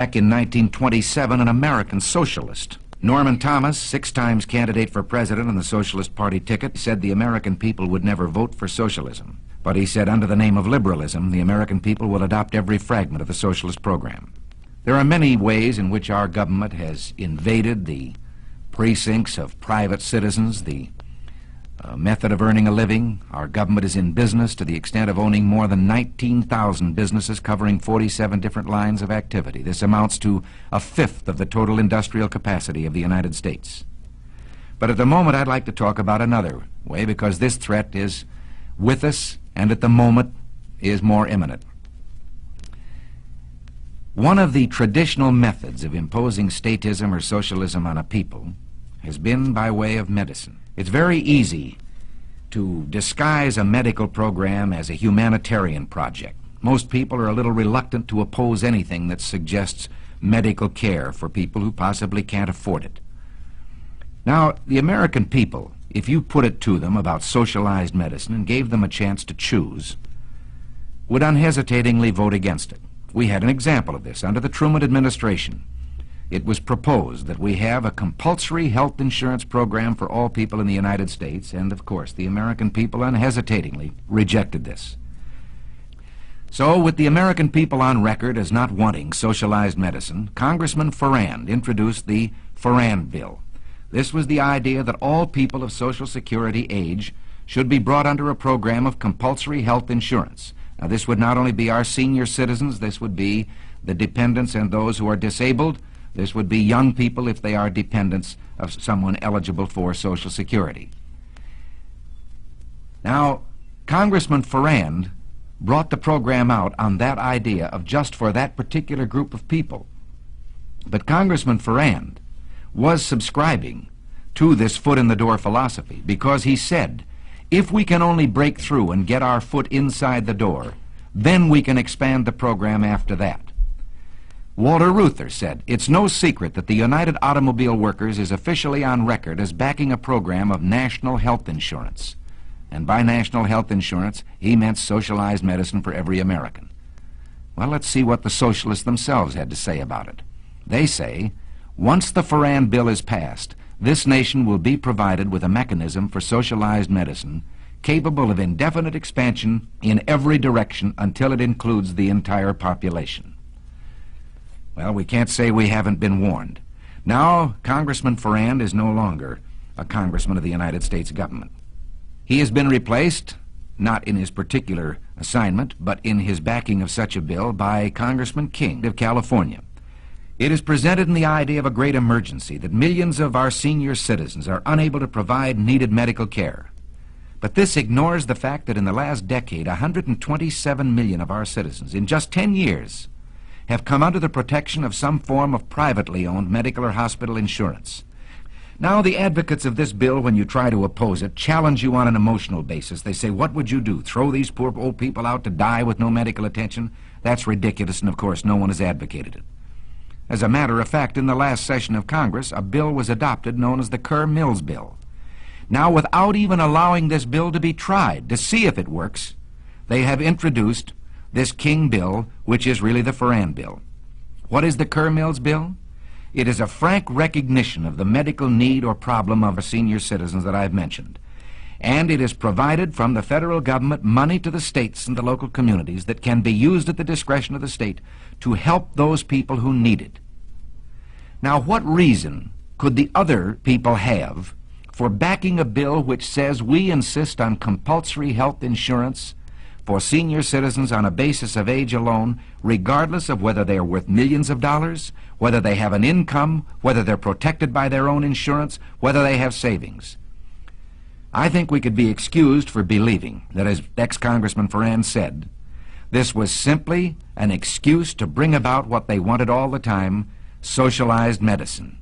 Back in 1927, an American socialist, Norman Thomas, 6 times candidate for president on the Socialist Party ticket, said the American people would never vote for socialism. But he said under the name of liberalism, the American people will adopt every fragment of the socialist program. There are many ways in which our government has invaded the precincts of private citizens, the method of earning a living. Our government is in business to the extent of owning more than 19,000 businesses covering 47 different lines of activity. This amounts to 1/5 of the total industrial capacity of the United States. But at the moment, I'd like to talk about another way, because this threat is with us and at the moment is more imminent. One of the traditional methods of imposing statism or socialism on a people has been by way of medicine. It's very easy to disguise a medical program as a humanitarian project. Most people are a little reluctant to oppose anything that suggests medical care for people who possibly can't afford it. Now, the American people, if you put it to them about socialized medicine and gave them a chance to choose, would unhesitatingly vote against it. We had an example of this under the Truman administration. It was proposed that we have a compulsory health insurance program for all people in the United States, and of course the American people unhesitatingly rejected this. So, with the American people on record as not wanting socialized medicine, Congressman Farrand introduced the Farrand Bill. This was the idea that all people of Social Security age should be brought under a program of compulsory health insurance. Now, this would not only be our senior citizens, this would be the dependents and those who are disabled. This would be young people if they are dependents of someone eligible for Social Security. Now, Congressman Farrand brought the program out on that idea of just for that particular group of people. But Congressman Farrand was subscribing to this foot-in-the-door philosophy, because he said, if we can only break through and get our foot inside the door, then we can expand the program after that. Walter Reuther said, it's no secret that the United Automobile Workers is officially on record as backing a program of national health insurance. And by national health insurance, he meant socialized medicine for every American. Well, let's see what the socialists themselves had to say about it. They say, once the Farrand Bill is passed, this nation will be provided with a mechanism for socialized medicine capable of indefinite expansion in every direction until it includes the entire population. Well, we can't say we haven't been warned. Now, Congressman Farrand is no longer a congressman of the United States government. He has been replaced, not in his particular assignment, but in his backing of such a bill, by Congressman King of California. It is presented in the idea of a great emergency that millions of our senior citizens are unable to provide needed medical care. But this ignores the fact that in the last decade, 127 million of our citizens, in just 10 years, have come under the protection of some form of privately owned medical or hospital insurance. Now, the advocates of this bill, when you try to oppose it, challenge you on an emotional basis. They say, what would you do? Throw these poor old people out to die with no medical attention? That's ridiculous, and of course, no one has advocated it. As a matter of fact, in the last session of Congress, a bill was adopted known as the Kerr-Mills Bill. Now, without even allowing this bill to be tried to see if it works, they have introduced this King Bill, which is really the Farrand Bill. What is the Kerr-Mills Bill? It is a frank recognition of the medical need or problem of our senior citizens that I've mentioned. And it has provided from the federal government money to the states and the local communities that can be used at the discretion of the state to help those people who need it. Now, what reason could the other people have for backing a bill which says we insist on compulsory health insurance for senior citizens on a basis of age alone, regardless of whether they are worth millions of dollars, whether they have an income, whether they're protected by their own insurance, whether they have savings? I think we could be excused for believing that, as ex-Congressman Farrand said, this was simply an excuse to bring about what they wanted all the time, socialized medicine.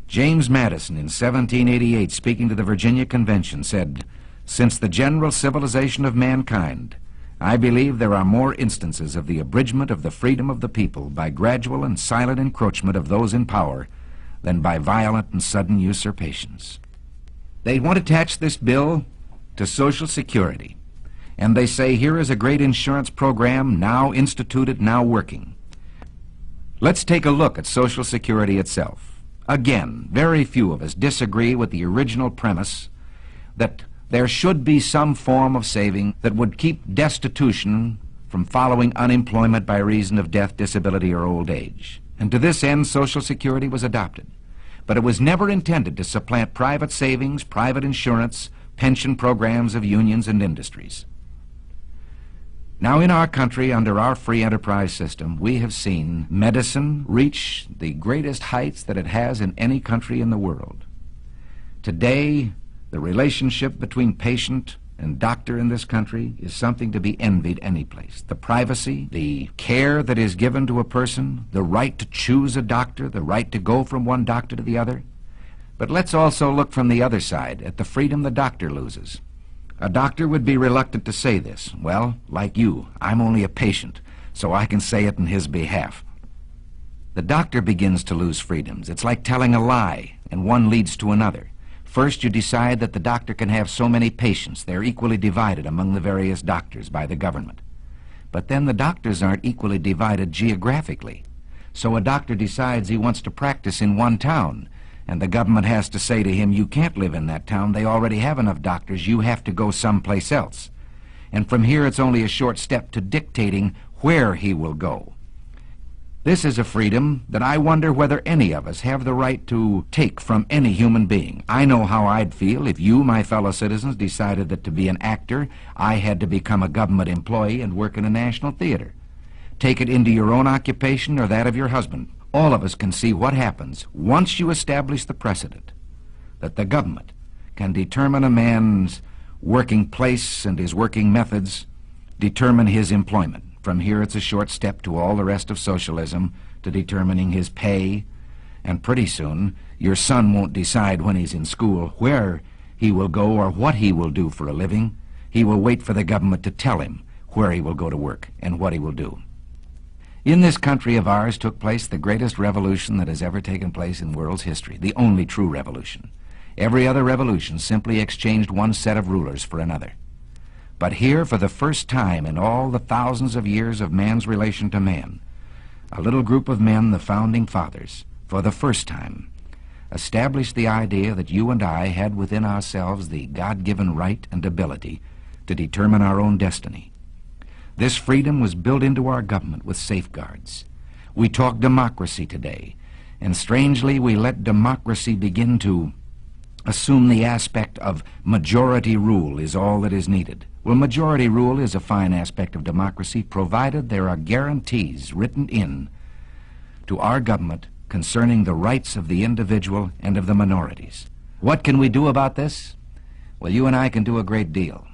James Madison, in 1788, speaking to the Virginia Convention, said, "Since the general civilization of mankind, I believe there are more instances of the abridgment of the freedom of the people by gradual and silent encroachment of those in power than by violent and sudden usurpations." They want to attach this bill to Social Security, and they say here is a great insurance program now instituted, now working. Let's take a look at Social Security itself. Again, very few of us disagree with the original premise that there should be some form of saving that would keep destitution from following unemployment by reason of death, disability, or old age. And to this end, Social Security was adopted. But it was never intended to supplant private savings, private insurance, pension programs of unions and industries. Now, in our country, under our free enterprise system, we have seen medicine reach the greatest heights that it has in any country in the world. Today, the relationship between patient and doctor in this country is something to be envied any place. The privacy, the care that is given to a person, the right to choose a doctor, the right to go from one doctor to the other. But let's also look from the other side at the freedom the doctor loses. A doctor would be reluctant to say this. Well, like you, I'm only a patient, so I can say it in his behalf. The doctor begins to lose freedoms. It's like telling a lie, and one leads to another. First, you decide that the doctor can have so many patients. They're equally divided among the various doctors by the government. But then the doctors aren't equally divided geographically. So a doctor decides he wants to practice in one town, and the government has to say to him, you can't live in that town. They already have enough doctors. You have to go someplace else. And from here, it's only a short step to dictating where he will go. This is a freedom that I wonder whether any of us have the right to take from any human being. I know how I'd feel if you, my fellow citizens, decided that to be an actor, I had to become a government employee and work in a national theater. Take it into your own occupation or that of your husband. All of us can see what happens once you establish the precedent that the government can determine a man's working place and his working methods, determine his employment. From here, it's a short step to all the rest of socialism, to determining his pay, and pretty soon your son won't decide when he's in school where he will go or what he will do for a living. He will wait for the government to tell him where he will go to work and what he will do. In this country of ours took place the greatest revolution that has ever taken place in world's history, the only true revolution. Every other revolution simply exchanged one set of rulers for another. But here, for the first time in all the thousands of years of man's relation to man, a little group of men, the Founding Fathers, for the first time, established the idea that you and I had within ourselves the God-given right and ability to determine our own destiny. This freedom was built into our government with safeguards. We talk democracy today, and strangely we let democracy begin to assume the aspect of majority rule is all that is needed. Well, majority rule is a fine aspect of democracy, provided there are guarantees written in to our government concerning the rights of the individual and of the minorities. What can we do about this? Well, you and I can do a great deal.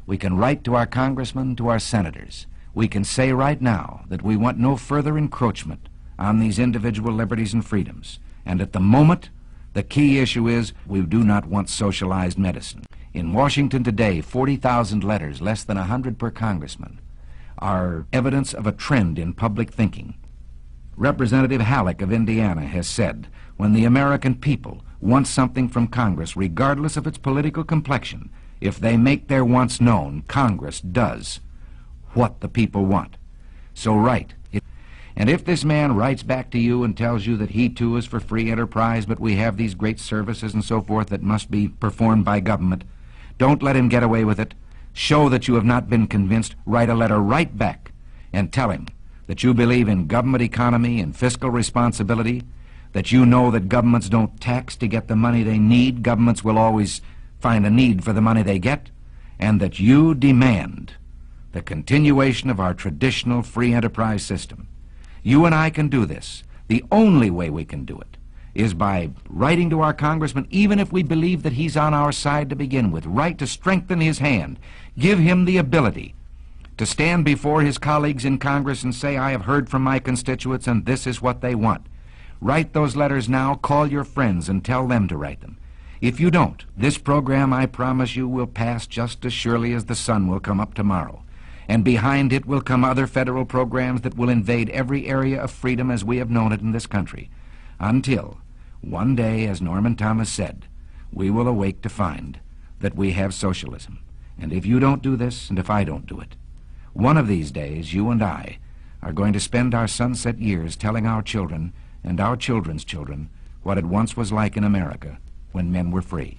We can write to our congressmen, to our senators. We can say right now that we want no further encroachment on these individual liberties and freedoms. And at the moment, the key issue is we do not want socialized medicine. In Washington today, 40,000 letters, less than 100 per congressman, are evidence of a trend in public thinking. Representative Halleck of Indiana has said, when the American people want something from Congress, regardless of its political complexion, if they make their wants known, Congress does what the people want. So write. And if this man writes back to you and tells you that he too is for free enterprise, but we have these great services and so forth that must be performed by government, don't let him get away with it. Show that you have not been convinced. Write a letter right back and tell him that you believe in government economy and fiscal responsibility, that you know that governments don't tax to get the money they need. Governments will always find a need for the money they get, and that you demand the continuation of our traditional free enterprise system. You and I can do this. The only way we can do it is by writing to our congressman, even if we believe that he's on our side to begin with. Write to strengthen his hand. Give him the ability to stand before his colleagues in Congress and say, I have heard from my constituents and this is what they want. Write those letters now. Call your friends and tell them to write them. If you don't, this program, I promise you, will pass just as surely as the sun will come up tomorrow. And behind it will come other federal programs that will invade every area of freedom as we have known it in this country, until one day, as Norman Thomas said, we will awake to find that we have socialism. And if you don't do this, and if I don't do it, one of these days, you and I, are going to spend our sunset years telling our children and our children's children what it once was like in America when men were free.